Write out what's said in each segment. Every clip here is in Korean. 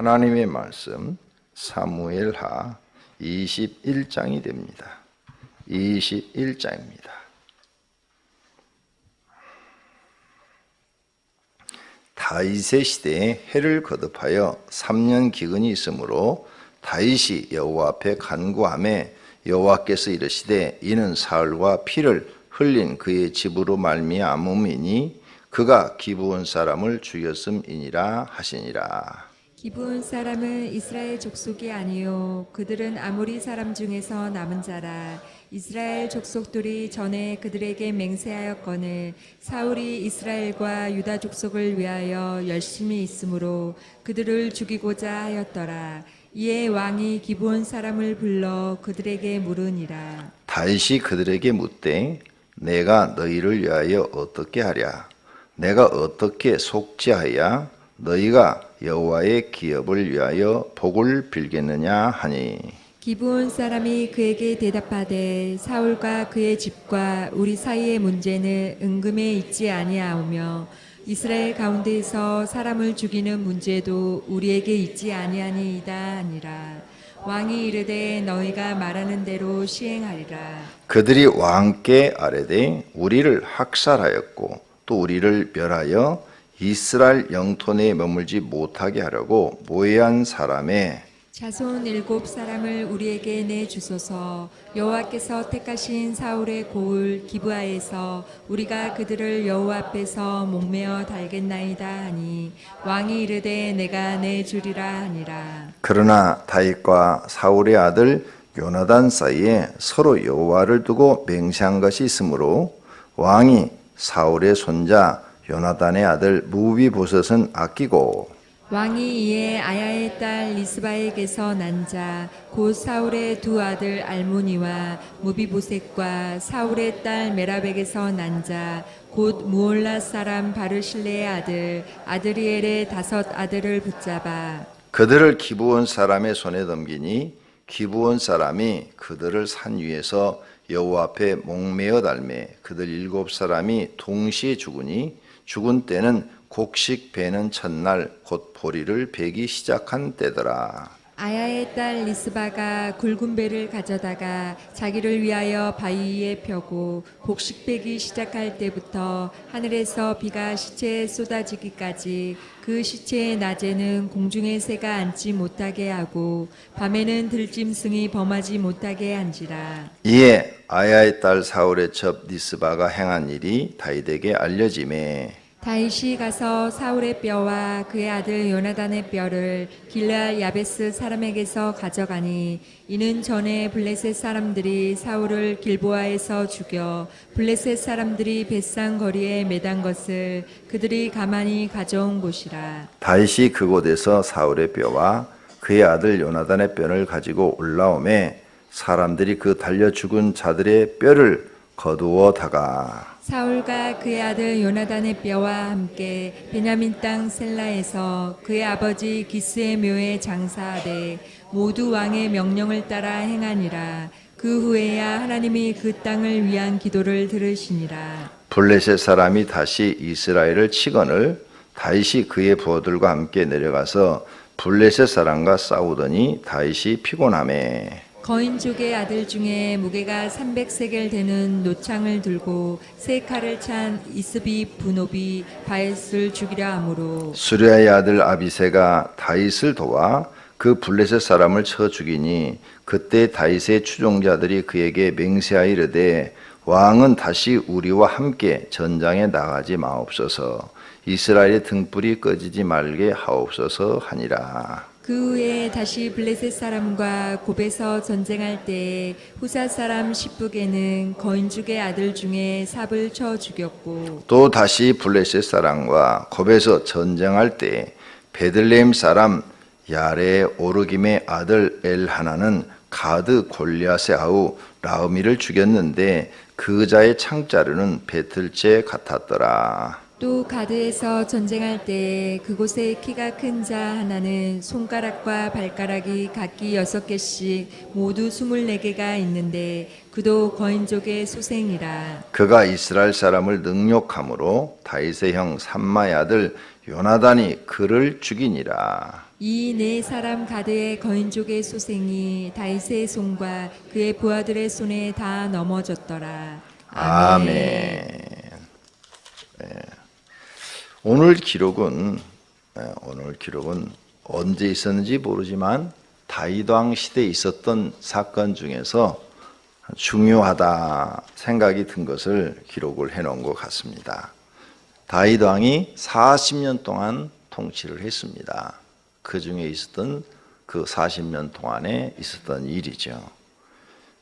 하나님의 말씀 사무엘하 21장이 됩니다. 21장입니다. 다윗의 시대에 해를 거듭하여 3년 기근이 있으므로 다윗이 여호와 앞에 간구하매 여호와께서 이르시되 이는 사울과 피를 흘린 그의 집으로 말미암음이니 그가 기브온 사람을 죽였음이니라 하시니라. 기브온 사람은 이스라엘 족속이 아니요 그들은 아모리 사람 중에서 남은 자라. 이스라엘 족속들이 전에 그들에게 맹세하였거늘 사울이 이스라엘과 유다 족속을 위하여 열심히 있으므로 그들을 죽이고자 하였더라. 이에 왕이 기브온 사람을 불러 그들에게 물으니라. 다윗이 그들에게 묻되 내가 너희를 위하여 어떻게 하랴? 내가 어떻게 속죄하여 너희가 여호와의 기업을 위하여 복을 빌겠느냐 하니. 기브온 사람이 그에게 대답하되 사울과 그의 집과 우리 사이의 문제는 은금에 있지 아니하오며 이스라엘 가운데에서 사람을 죽이는 문제도 우리에게 있지 아니하니이다 하니라. 왕이 이르되 너희가 말하는 대로 시행하리라. 그들이 왕께 아뢰되 우리를 학살하였고 또 우리를 멸하여 이스라엘 영토 내에 머물지 못하게 하려고 모해한 사람의 자손 7사람을 우리에게 내주소서. 여호와께서 택하신 사울의 고을 기브아에서 우리가 그들을 여호와 앞에서 목매어 달겠나이다 하니 왕이 이르되 내가 내주리라 하니라. 그러나 다윗과 사울의 아들 요나단 사이에 서로 여호와를 두고 맹세한 것이 있으므로 왕이 사울의 손자 요나단의 아들 무비보셋은 아끼고 왕이 이에 아야의 딸 리스바에게서 난 자 곧 사울의 두 아들 알모니와 무비보셋과 사울의 딸 메랍에게서 난 자 곧 무올라 사람 바르실레의 아들 아드리엘의 5 아들을 붙잡아 그들을 기브온 사람의 손에 넘기니 기브온 사람이 그들을 산 위에서 여호와 앞에 목매어 달매 그들 7사람이 동시에 죽으니 죽은 때는 곡식 베는 첫날 곧 보리를 베기 시작한 때더라. 아야의 딸 리스바가 굵은 배를 가져다가 자기를 위하여 바위 위에 펴고 곡식 베기 시작할 때부터 하늘에서 비가 시체에 쏟아지기까지 그 시체의 낮에는 공중의 새가 앉지 못하게 하고 밤에는 들짐승이 범하지 못하게 한지라. 이에 아야의 딸 사울의 첩 리스바가 행한 일이 다윗에게 알려지매 다윗이 가서 사울의 뼈와 그의 아들 요나단의 뼈를 길르앗 야베스 사람에게서 가져가니 이는 전에 블레셋 사람들이 사울을 길보아에서 죽여 블레셋 사람들이 벳산 거리에 매단 것을 그들이 가만히 가져온 곳이라. 다윗이 그곳에서 사울의 뼈와 그의 아들 요나단의 뼈를 가지고 올라오매 사람들이 그 달려 죽은 자들의 뼈를 거두어 다가 사울과 그의 아들 요나단의 뼈와 함께 베냐민 땅 셀라에서 그의 아버지 기스의 묘에 장사하되 모두 왕의 명령을 따라 행하니라. 그 후에야 하나님이 그 땅을 위한 기도를 들으시니라. 블레셋 사람이 다시 이스라엘을 치거늘 다윗이 그의 부하들과 함께 내려가서 블레셋 사람과 싸우더니 다윗이 피곤하매 거인족의 아들 중에 무게가 300세겔 되는 노창을 들고 세 칼을 찬 이스비 분업이 다윗을 죽이려 하므로 수리아의 아들 아비새가 다윗을 도와 그 블레셋 사람을 쳐 죽이니 그때 다윗의 추종자들이 그에게 맹세하여 이르되 왕은 다시 우리와 함께 전장에 나가지 마옵소서 이스라엘의 등불이 꺼지지 말게 하옵소서 하니라. 그 후에 다시 블레셋 사람과 곱에서 전쟁할 때에 후사 사람 십북에는 거인족의 아들 중에 삽을 쳐 죽였고 또 다시 블레셋 사람과 곱에서 전쟁할 때 베들레헴 사람 야레 오르김의 아들 엘하나는 가드 골리앗의 아우 라흐미를 죽였는데 그 자의 창자루는 배틀째 같았더라. 또 가드에서 전쟁할 때 그곳에 키가 큰 자 하나는 손가락과 발가락이 각기 6개씩 모두 24개가 있는데 그도 거인족의 소생이라. 그가 이스라엘 사람을 능욕함으로 다윗의 형 삼마의 아들 요나단이 그를 죽이니라. 이 네 사람 가드의 거인족의 소생이 다윗의 손과 그의 부하들의 손에 다 넘어졌더라. 아멘. 오늘 기록은 언제 있었는지 모르지만 다윗 왕 시대에 있었던 사건 중에서 중요하다 생각이 든 것을 기록을 해놓은 것 같습니다. 다윗 왕이 40년 동안 통치를 했습니다. 그 중에 있었던 그 40년 동안에 있었던 일이죠.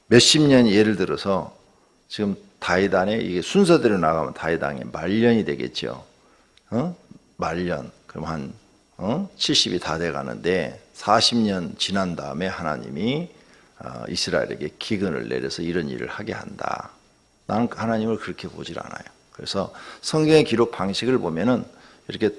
몇십 년 예를 들어서 지금 다윗 안에 이게 순서대로 나가면 다윗 왕의 말년이 되겠죠. 말년 그럼 한 70이 다 돼가는데 40년 지난 다음에 하나님이 이스라엘에게 기근을 내려서 이런 일을 하게 한다. 나는 하나님을 그렇게 보질 않아요. 그래서 성경의 기록 방식을 보면은 이렇게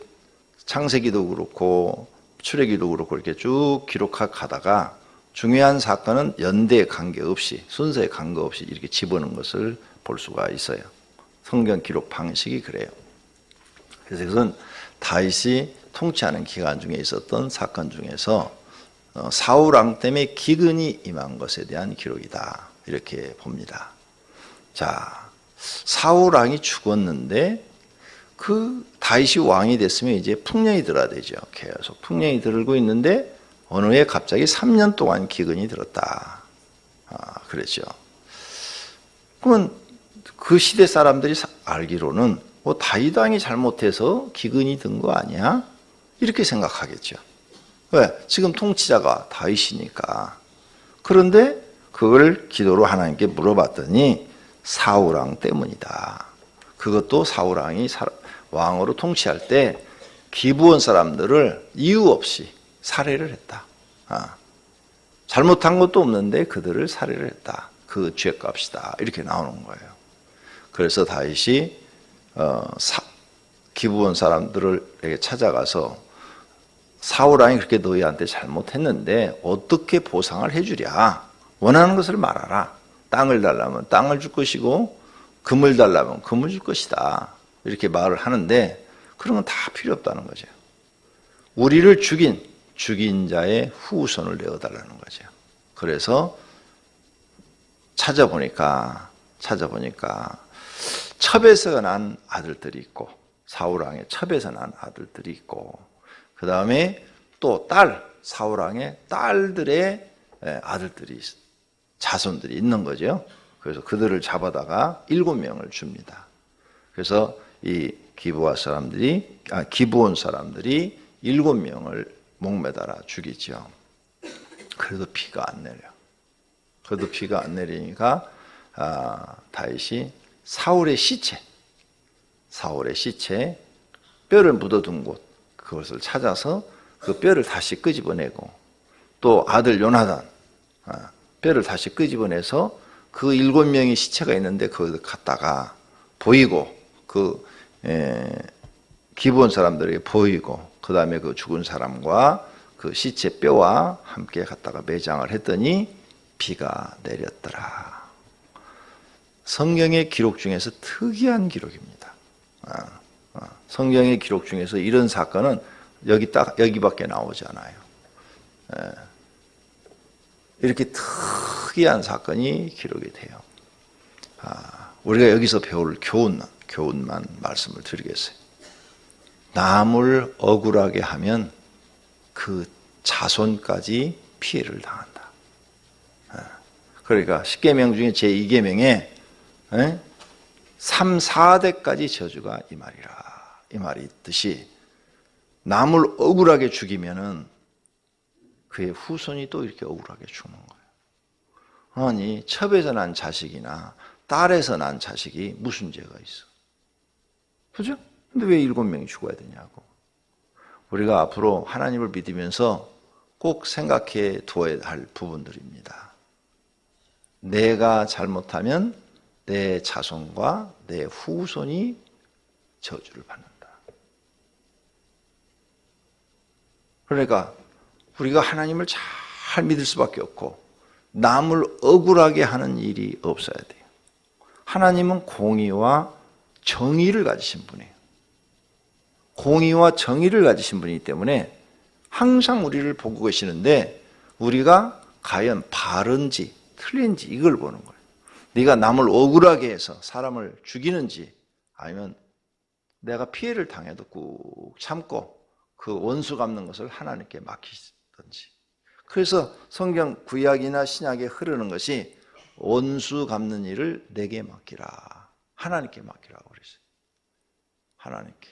창세기도 그렇고 출애기도 그렇고 이렇게 쭉 기록하다가 중요한 사건은 연대에 관계없이 순서에 관계없이 이렇게 집어넣은 것을 볼 수가 있어요. 성경 기록 방식이 그래요. 그래서 이것은 다윗이 통치하는 기간 중에 있었던 사건 중에서 사울 왕 때문에 기근이 임한 것에 대한 기록이다. 이렇게 봅니다. 자, 사울 왕이 죽었는데 그 다윗이 왕이 됐으면 이제 풍년이 들어야 되죠. 계속 풍년이 들고 있는데 어느 해 갑자기 3년 동안 기근이 들었다. 그랬죠. 그러면 그 시대 사람들이 알기로는 다윗 왕이 잘못해서 기근이 든 거 아니야? 이렇게 생각하겠죠. 왜? 지금 통치자가 다윗이니까. 그런데 그걸 기도로 하나님께 물어봤더니 사울 왕 때문이다. 그것도 사울 왕이 왕으로 통치할 때 기브온 사람들을 이유 없이 살해를 했다. 잘못한 것도 없는데 그들을 살해를 했다. 그 죄값이다. 이렇게 나오는 거예요. 그래서 다윗이 기브온 사람들에게 찾아가서 사울 왕이 그렇게 너희한테 잘못했는데 어떻게 보상을 해주랴? 원하는 것을 말하라. 땅을 달라면 땅을 줄 것이고 금을 달라면 금을 줄 것이다. 이렇게 말을 하는데 그런 건 다 필요 없다는 거죠. 우리를 죽인 자의 후손을 내어달라는 거죠. 그래서 찾아보니까 첩에서 난 아들들이 있고 사울 왕의 첩에서 난 아들들이 있고 그 다음에 또 사울 왕의 딸들의 아들들이 자손들이 있는 거죠. 그래서 그들을 잡아다가 7명을 줍니다. 그래서 이 기브온 사람들이 7명을 목매달아 죽이죠. 그래도 피가 안 내리니까 다윗이 사울의 시체 뼈를 묻어둔 곳 그것을 찾아서 그 뼈를 다시 끄집어내고 또 아들 요나단 뼈를 다시 끄집어내서 그 7명의 시체가 있는데 거기서 갔다가 보이고 기브온 사람들에게 보이고 그 다음에 그 죽은 사람과 그 시체 뼈와 함께 갔다가 매장을 했더니 비가 내렸더라. 성경의 기록 중에서 특이한 기록입니다. 성경의 기록 중에서 이런 사건은 여기밖에 나오지 않아요. 이렇게 특이한 사건이 기록이 돼요. 우리가 여기서 배울 교훈만 말씀을 드리겠어요. 남을 억울하게 하면 그 자손까지 피해를 당한다. 그러니까 10계명 중에 제2계명에 3, 4대까지 저주가 이 말이라. 이 말이 있듯이 남을 억울하게 죽이면은 그의 후손이 또 이렇게 억울하게 죽는 거예요. 아니, 첩에서 난 자식이나 딸에서 난 자식이 무슨 죄가 있어? 그죠? 근데 왜 7명이 죽어야 되냐고. 우리가 앞으로 하나님을 믿으면서 꼭 생각해 두어야 할 부분들입니다. 내가 잘못하면 내 자손과 내 후손이 저주를 받는다. 그러니까 우리가 하나님을 잘 믿을 수밖에 없고 남을 억울하게 하는 일이 없어야 돼요. 하나님은 공의와 정의를 가지신 분이에요. 공의와 정의를 가지신 분이기 때문에 항상 우리를 보고 계시는데 우리가 과연 바른지 틀린지 이걸 보는 거예요. 네가 남을 억울하게 해서 사람을 죽이는지 아니면 내가 피해를 당해도 꾹 참고 그 원수 갚는 것을 하나님께 맡기든지. 그래서 성경 구약이나 신약에 흐르는 것이 원수 갚는 일을 내게 맡기라. 하나님께 맡기라고 그랬어요. 하나님께.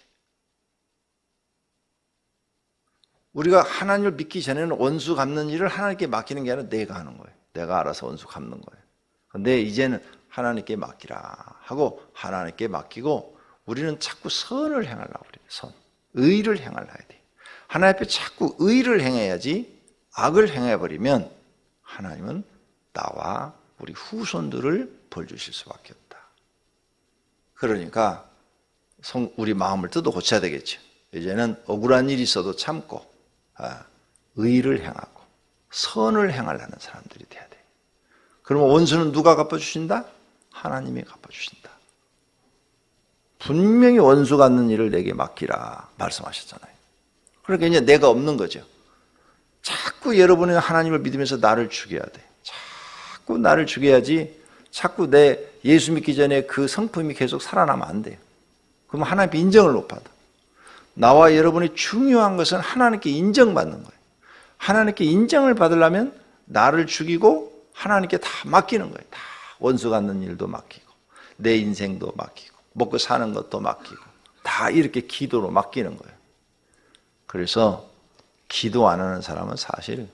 우리가 하나님을 믿기 전에는 원수 갚는 일을 하나님께 맡기는 게 아니라 내가 하는 거예요. 내가 알아서 원수 갚는 거예요. 근데 이제는 하나님께 맡기라 하고 하나님께 맡기고 우리는 자꾸 선을 행하려고 그래요. 선. 의를 행하려야 돼요. 하나님 앞에 자꾸 의를 행해야지 악을 행해버리면 하나님은 나와 우리 후손들을 벌 주실 수밖에 없다. 그러니까 우리 마음을 뜯어 고쳐야 되겠죠. 이제는 억울한 일이 있어도 참고 의를 행하고 선을 행하려는 사람들이 돼야 돼요. 그러면 원수는 누가 갚아주신다? 하나님이 갚아주신다. 분명히 원수 갚는 일을 내게 맡기라 말씀하셨잖아요. 그러니까 이제 내가 없는 거죠. 자꾸 여러분은 하나님을 믿으면서 나를 죽여야 돼. 자꾸 나를 죽여야지 자꾸 내 예수 믿기 전에 그 성품이 계속 살아나면 안 돼요. 그럼 하나님께 인정을 못 받아. 나와 여러분이 중요한 것은 하나님께 인정받는 거예요. 하나님께 인정을 받으려면 나를 죽이고 하나님께 다 맡기는 거예요. 다 원수 갚는 일도 맡기고 내 인생도 맡기고 먹고 사는 것도 맡기고 다 이렇게 기도로 맡기는 거예요. 그래서 기도 안 하는 사람은 사실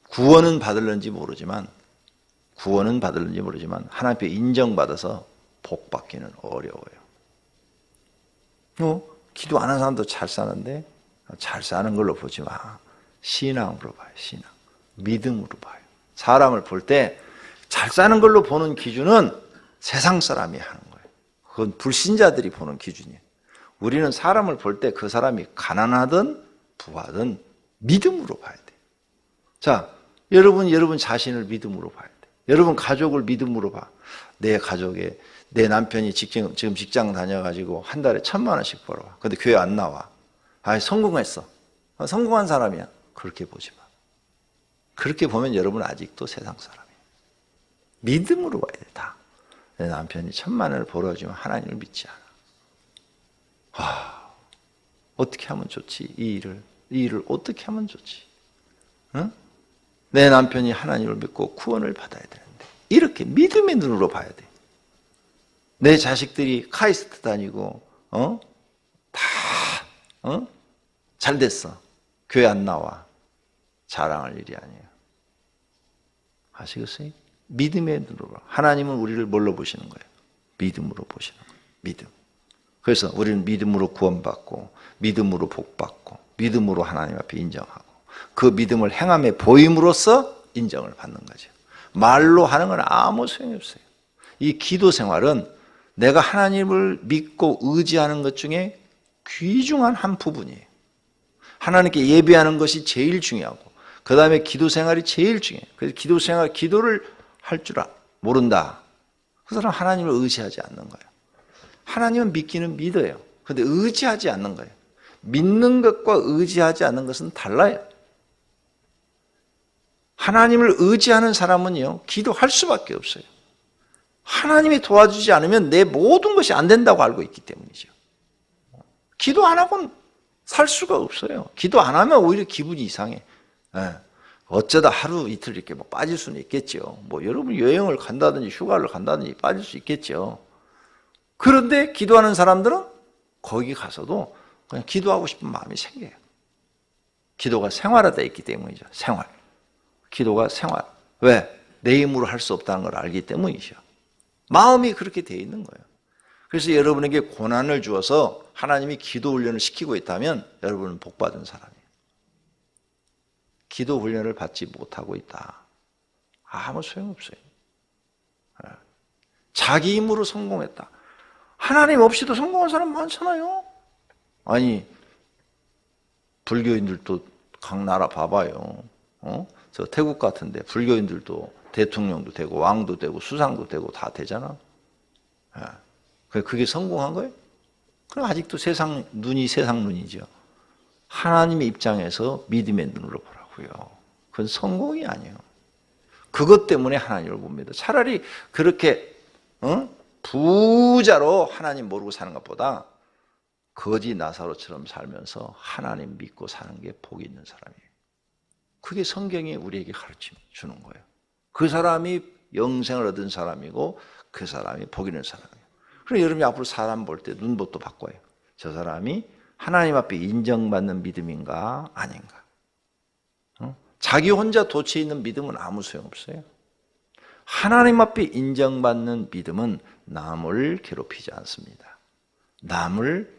구원은 받을는지 모르지만 하나님께 인정받아서 복 받기는 어려워요. 기도 안 하는 사람도 잘 사는데 잘 사는 걸로 보지 마. 신앙으로 봐요. 신앙. 믿음으로 봐요. 사람을 볼 때 잘 사는 걸로 보는 기준은 세상 사람이 하는 거예요. 그건 불신자들이 보는 기준이에요. 우리는 사람을 볼 때 그 사람이 가난하든 부하든 믿음으로 봐야 돼요. 자, 여러분 자신을 믿음으로 봐야 돼요. 여러분 가족을 믿음으로 봐. 내 가족에 내 남편이 지금 직장 다녀가지고 한 달에 1,000만 원씩 벌어와. 근데 교회 안 나와. 성공했어. 성공한 사람이야. 그렇게 보지 마. 그렇게 보면 여러분 아직도 세상 사람이에요. 믿음으로 봐야 돼, 다. 내 남편이 1,000만 원을 벌어주면 하나님을 믿지 않아. 어떻게 하면 좋지? 이 일을 어떻게 하면 좋지? 응? 내 남편이 하나님을 믿고 구원을 받아야 되는데 이렇게 믿음의 눈으로 봐야 돼. 내 자식들이 카이스트 다니고 잘 됐어. 교회 안 나와. 자랑할 일이 아니에요. 아시겠어요? 믿음의 눈으로. 하나님은 우리를 뭘로 보시는 거예요? 믿음으로 보시는 거예요. 믿음. 그래서 우리는 믿음으로 구원받고 믿음으로 복받고 믿음으로 하나님 앞에 인정하고 그 믿음을 행함에 보임으로써 인정을 받는 거죠. 말로 하는 건 아무 소용이 없어요. 이 기도 생활은 내가 하나님을 믿고 의지하는 것 중에 귀중한 한 부분이에요. 하나님께 예배하는 것이 제일 중요하고 그 다음에 기도 생활이 제일 중요해요. 그래서 기도를 할 줄 모른다. 그 사람 하나님을 의지하지 않는 거예요. 하나님은 믿기는 믿어요. 그런데 의지하지 않는 거예요. 믿는 것과 의지하지 않는 것은 달라요. 하나님을 의지하는 사람은요, 기도할 수밖에 없어요. 하나님이 도와주지 않으면 내 모든 것이 안 된다고 알고 있기 때문이죠. 기도 안 하고는 살 수가 없어요. 기도 안 하면 오히려 기분이 이상해. 어쩌다 하루 이틀 이렇게 빠질 수는 있겠죠. 여러분 여행을 간다든지 휴가를 간다든지 빠질 수 있겠죠. 그런데 기도하는 사람들은 거기 가서도 그냥 기도하고 싶은 마음이 생겨요. 기도가 생활화되어 있기 때문이죠. 생활. 기도가 생활. 왜? 내 힘으로 할 수 없다는 걸 알기 때문이죠. 마음이 그렇게 되어 있는 거예요. 그래서 여러분에게 고난을 주어서 하나님이 기도 훈련을 시키고 있다면 여러분은 복받은 사람이에요. 기도 훈련을 받지 못하고 있다. 아무 소용없어요. 자기 힘으로 성공했다. 하나님 없이도 성공한 사람 많잖아요. 아니, 불교인들도 각 나라 봐봐요. 저 태국 같은데 불교인들도 대통령도 되고 왕도 되고 수상도 되고 다 되잖아. 그게 성공한 거예요? 그럼 아직도 세상 눈이죠. 하나님의 입장에서 믿음의 눈으로 보라고요. 그건 성공이 아니에요. 그것 때문에 하나님을 못 믿어. 차라리 그렇게 부자로 하나님 모르고 사는 것보다 거지 나사로처럼 살면서 하나님 믿고 사는 게 복이 있는 사람이에요. 그게 성경이 우리에게 가르쳐 주는 거예요. 그 사람이 영생을 얻은 사람이고 그 사람이 복 있는 사람이에요. 그래서 여러분이 앞으로 사람 볼 때 눈부터 바꿔요. 저 사람이 하나님 앞에 인정받는 믿음인가 아닌가. 자기 혼자 돛에 있는 믿음은 아무 소용없어요. 하나님 앞에 인정받는 믿음은 남을 괴롭히지 않습니다. 남을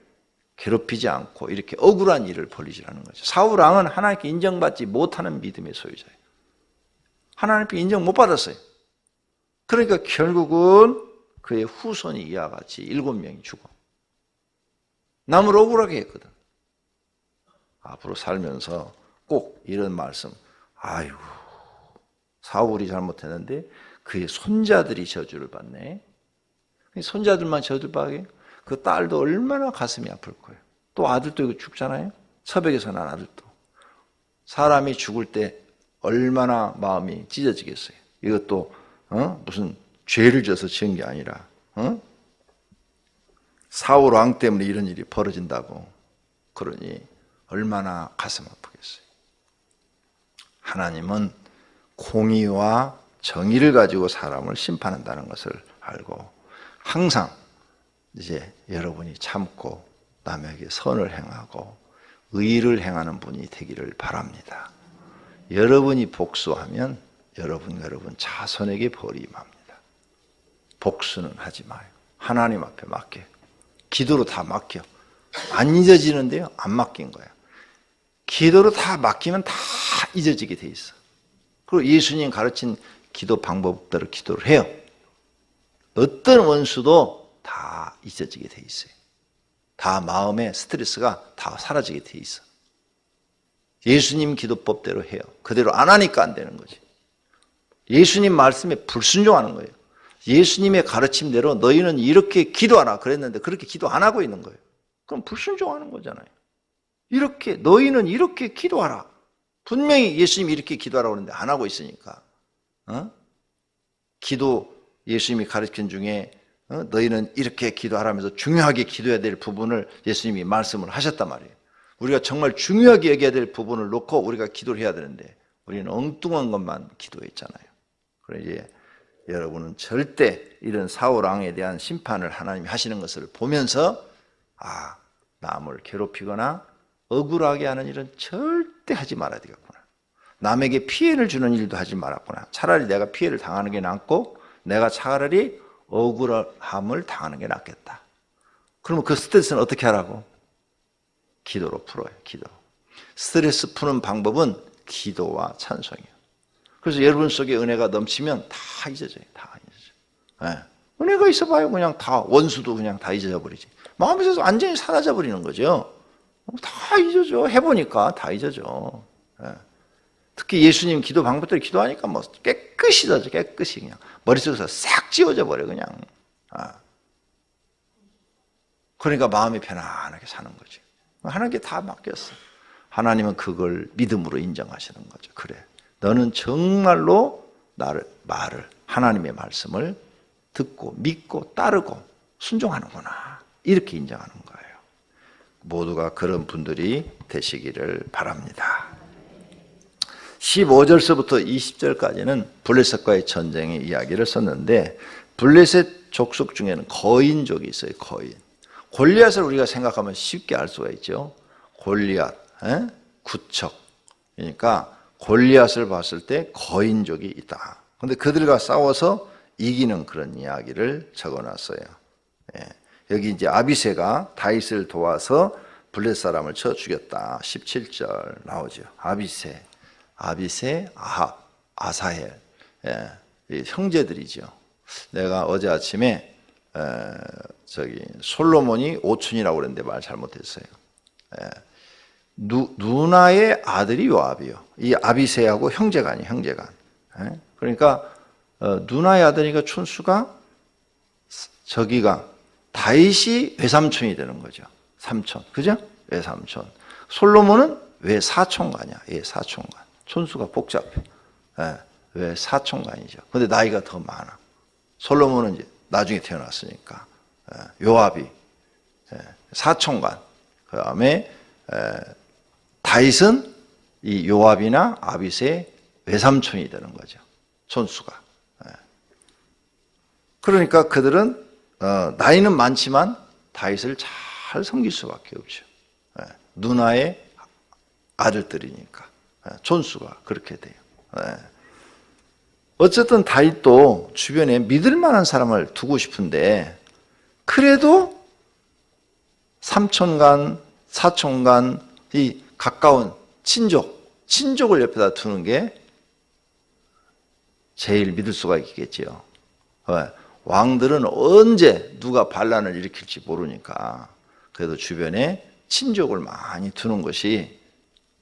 괴롭히지 않고 이렇게 억울한 일을 벌이지 않는 거죠. 사울 왕은 하나님께 인정받지 못하는 믿음의 소유자예요. 하나님께 인정 못 받았어요. 그러니까 결국은 그의 후손이 이와 같이 7명이 죽어. 남을 억울하게 했거든. 앞으로 살면서 꼭 이런 말씀, 아유, 사울이 잘못했는데 그의 손자들이 저주를 받네. 손자들만 저주를 받게 그 딸도 얼마나 가슴이 아플 거예요. 또 아들도 이거 죽잖아요. 서백에서 난 아들도. 사람이 죽을 때 얼마나 마음이 찢어지겠어요. 이것도 무슨 죄를 져서 지은 게 아니라 사울 왕 때문에 이런 일이 벌어진다고 그러니 얼마나 가슴 아프겠어요. 하나님은 공의와 정의를 가지고 사람을 심판한다는 것을 알고 항상 이제 여러분이 참고 남에게 선을 행하고 의를 행하는 분이 되기를 바랍니다. 여러분이 복수하면 여러분 자손에게 벌이 임합니다. 복수는 하지 마요. 하나님 앞에 맡겨. 기도로 다 맡겨. 안 잊어지는데요. 안 맡긴 거야. 기도로 다 맡기면 다 잊어지게 돼 있어. 그리고 예수님 가르친 기도 방법대로 기도를 해요. 어떤 원수도 다 잊어지게 돼 있어요. 다 마음의 스트레스가 다 사라지게 돼 있어. 예수님 기도법대로 해요. 그대로 안 하니까 안 되는 거지. 예수님 말씀에 불순종하는 거예요. 예수님의 가르침대로 너희는 이렇게 기도하라 그랬는데 그렇게 기도 안 하고 있는 거예요. 그럼 불순종하는 거잖아요. 이렇게 너희는 이렇게 기도하라. 분명히 예수님이 이렇게 기도하라고 그러는데 안 하고 있으니까. 기도 예수님이 가르친 중에 너희는 이렇게 기도하라면서 중요하게 기도해야 될 부분을 예수님이 말씀을 하셨단 말이에요. 우리가 정말 중요하게 여겨야 될 부분을 놓고 우리가 기도를 해야 되는데 우리는 엉뚱한 것만 기도했잖아요. 그래서 이제 여러분은 절대 이런 사울 왕에 대한 심판을 하나님이 하시는 것을 보면서 남을 괴롭히거나 억울하게 하는 일은 절대 하지 말아야 되겠구나. 남에게 피해를 주는 일도 하지 말았구나. 차라리 내가 피해를 당하는 게 낫고 내가 차라리 억울함을 당하는 게 낫겠다. 그러면 그 스트레스는 어떻게 하라고? 기도로 풀어요. 기도. 스트레스 푸는 방법은 기도와 찬송이에요. 그래서 여러분 속에 은혜가 넘치면 다 잊어져요. 다 잊어져요. 네. 은혜가 있어봐요. 그냥 다 원수도 그냥 다 잊어져 버리지. 마음에서 완전히 사라져 버리는 거죠. 다 잊어져. 해보니까 다 잊어져. 네. 특히 예수님 기도 방법대로 기도하니까 뭐 깨끗이 잊어져. 깨끗이 그냥 머릿속에서 싹 지워져 버려 그냥. 그러니까 마음이 편안하게 사는 거지. 하나님께 다 맡겼어. 하나님은 그걸 믿음으로 인정하시는 거죠. 그래. 너는 정말로 말을 하나님의 말씀을 듣고 믿고 따르고 순종하는구나. 이렇게 인정하는 거예요. 모두가 그런 분들이 되시기를 바랍니다. 15절서부터 20절까지는 블레셋과의 전쟁의 이야기를 썼는데 블레셋 족속 중에는 거인족이 있어요. 거인. 골리앗을 우리가 생각하면 쉽게 알 수가 있죠. 골리앗, 구척. 그러니까 골리앗을 봤을 때 거인족이 있다. 그런데 그들과 싸워서 이기는 그런 이야기를 적어놨어요. 여기 이제 아비새가 다윗을 도와서 블레셋 사람을 쳐 죽였다. 17절 나오죠. 아비새, 아합, 아사헬, 형제들이죠. 내가 어제 아침에 솔로몬이 오촌이라고 그랬는데 말 잘못했어요. 누나의 아들이 요압이요. 이 아비새하고 형제간이 형제간. 그러니까 누나의 아들이니까 촌수가 저기가 다윗이 외삼촌이 되는 거죠. 삼촌, 그죠? 외삼촌. 솔로몬은 왜 사촌간이야? 예, 사촌간. 촌수가 복잡해. 예, 왜 사촌간이죠? 근데 나이가 더 많아. 솔로몬은 이제 나중에 태어났으니까. 예, 요압이 사촌간. 그 다음에 다윗은 이 요압이나 아빗의 외삼촌이 되는 거죠. 촌수가. 그러니까 그들은 나이는 많지만 다윗을 잘 섬길 수밖에 없죠. 누나의 아들들이니까. 촌수가 그렇게 돼요. 어쨌든 다윗도 주변에 믿을 만한 사람을 두고 싶은데 그래도 삼촌간, 사촌간, 이 가까운 친족을 옆에다 두는 게 제일 믿을 수가 있겠지요. 왕들은 언제 누가 반란을 일으킬지 모르니까 그래도 주변에 친족을 많이 두는 것이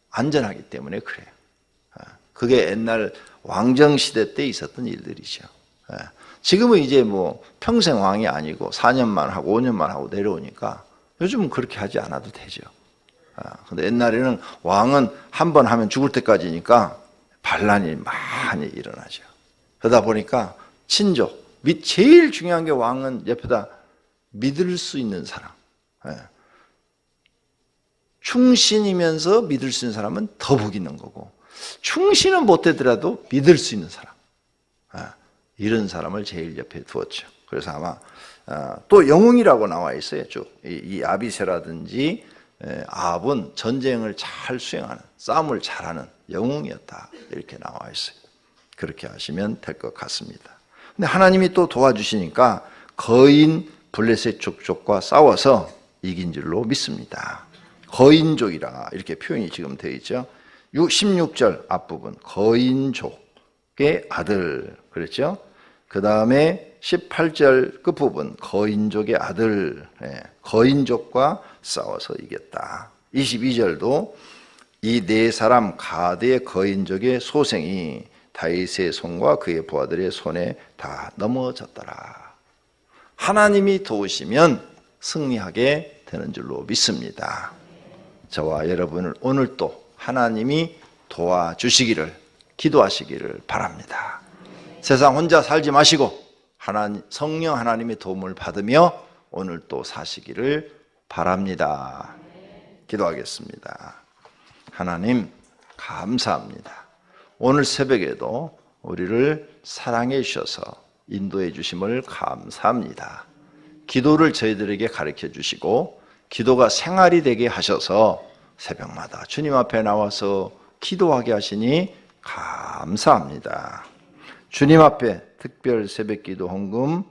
안전하기 때문에 그래요. 그게 옛날 왕정시대 때 있었던 일들이죠. 지금은 이제 뭐 평생 왕이 아니고 4년만 하고 5년만 하고 내려오니까 요즘은 그렇게 하지 않아도 되죠. 근데 옛날에는 왕은 한 번 하면 죽을 때까지니까 반란이 많이 일어나죠. 그러다 보니까 친족, 제일 중요한 게 왕은 옆에다 믿을 수 있는 사람. 충신이면서 믿을 수 있는 사람은 더 복 있는 거고, 충신은 못 되더라도 믿을 수 있는 사람. 이런 사람을 제일 옆에 두었죠. 그래서 아마 또 영웅이라고 나와 있어요. 쭉 이 아비새라든지 아합은 전쟁을 잘 수행하는, 싸움을 잘하는 영웅이었다 이렇게 나와 있어요. 그렇게 하시면 될 것 같습니다. 근데 하나님이 또 도와주시니까 거인 블레셋 족속과 싸워서 이긴 줄로 믿습니다. 거인족이라 이렇게 표현이 지금 되어 있죠. 16절 앞부분 거인족의 아들 그랬죠. 그 다음에 18절 끝부분 거인족의 아들, 거인족과 싸워서 이겼다. 22절도 이 네 사람 가드의 거인족의 소생이 다윗의 손과 그의 부하들의 손에 다 넘어졌더라. 하나님이 도우시면 승리하게 되는 줄로 믿습니다. 저와 여러분을 오늘 또 하나님이 도와주시기를 기도하시기를 바랍니다. 세상 혼자 살지 마시고 성령 하나님의 도움을 받으며 오늘 또 사시기를 바랍니다. 기도하겠습니다. 하나님 감사합니다. 오늘 새벽에도 우리를 사랑해 주셔서 인도해 주심을 감사합니다. 기도를 저희들에게 가르쳐 주시고 기도가 생활이 되게 하셔서 새벽마다 주님 앞에 나와서 기도하게 하시니 감사합니다. 주님 앞에 특별 새벽기도 헌금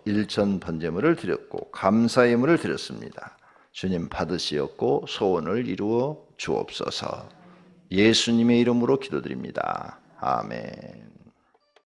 1천 번제물을 드렸고 감사의 예물을 드렸습니다. 주님 받으시었고 소원을 이루어 주옵소서. 예수님의 이름으로 기도드립니다. 아멘.